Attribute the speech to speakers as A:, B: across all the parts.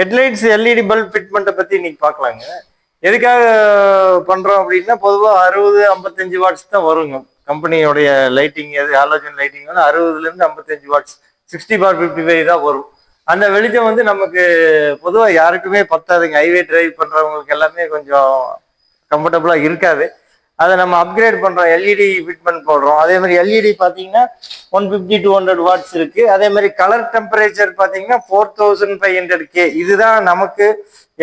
A: Headlights LED bulb ஃபிட்மெண்ட்டை பற்றி இன்னைக்கு பார்க்கலாங்க. எதுக்காக பண்ணுறோம் அப்படின்னா, பொதுவாக 60 55 வாட்ஸ் தான் வருங்க. கம்பெனியோடைய லைட்டிங் எது ஹாலோஜன் லைட்டிங் வந்து 60லேருந்து 55 வாட்ஸ் 60/55 தான் வரும். அந்த வெளிச்சம் வந்து நமக்கு பொதுவாக யாருக்குமே பத்தாதுங்க. ஹைவே டிரைவ் பண்ணுறவங்களுக்கு எல்லாமே கொஞ்சம் கம்ஃபர்டபுளாக இருக்காது. அதை நம்ம அப்கிரேட் பண்ணுறோம், எல்இடி ஃபிட்மெண்ட் போடுறோம். அதே மாதிரி எல்இடி பார்த்தீங்கன்னா 150 200 வாட்ஸ் இருக்கு. அதே மாதிரி கலர் டெம்பரேச்சர் பார்த்தீங்கன்னா 4500K. இதுதான் நமக்கு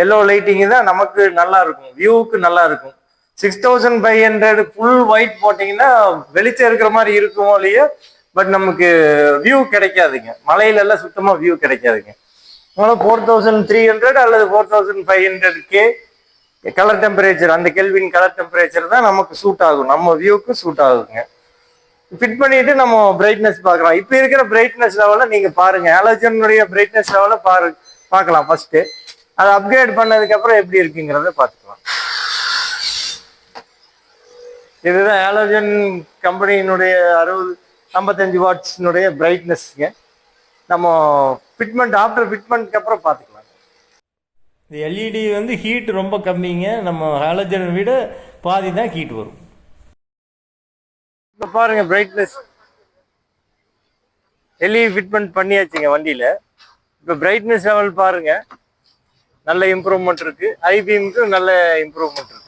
A: எல்லோ லைட்டிங் தான் நமக்கு நல்லா இருக்கும், வியூவுக்கு நல்லா இருக்கும். 6500 ஃபுல் ஒயிட் போட்டிங்கன்னா வெளிச்சம் இருக்கிற மாதிரி இருக்குமோ இல்லையோ, பட் நமக்கு வியூ கிடைக்காதுங்க. மலையில எல்லாம் சுத்தமாக வியூ கிடைக்காதுங்க. அதனால 4300 அல்லது 4500K கலர் டெம்பரேச்சர், அந்த கெல்வின் கலர் டெம்பரேச்சர் தான் நமக்கு சூட் ஆகும், நம்ம வியூக்கு சூட் ஆகுங்க. ஃபிட் பண்ணிட்டு நம்ம பிரைட்னஸ் பார்க்கலாம். இப்போ இருக்கிற பிரைட்னஸ் லெவலை நீங்க பாருங்க, ஹாலோஜனுடைய பிரைட்னஸ் லெவலை பார்க்கலாம் ஃபர்ஸ்ட். அதை அப்கிரேட் பண்ணதுக்கு அப்புறம் எப்படி இருக்குங்கிறத பார்த்துக்கலாம். இதுதான் ஹாலோஜன் கம்பெனியினுடைய 55 வாட்ஸ்னுடைய பிரைட்னஸ்ங்க. நம்ம ஃபிட்மெண்ட் ஆஃப்டர் ஃபிட்மெண்ட்க்கு அப்புறம் பார்த்துக்கலாம்.
B: இந்த எல்இடி வந்து ஹீட் ரொம்ப கம்மிங்க. நம்ம ஹாலோஜனை விட பாதி தான் ஹீட் வரும்.
A: இப்போ பாருங்க பிரைட்னஸ், எல்இடி ஃபிட்மெண்ட் பண்ணியாச்சுங்க வண்டியில். இப்போ பிரைட்னஸ் லெவல் பாருங்க, நல்ல இம்ப்ரூவ்மெண்ட் இருக்கு. ஐபிஎம்க்கு நல்ல இம்ப்ரூவ்மெண்ட் இருக்கு.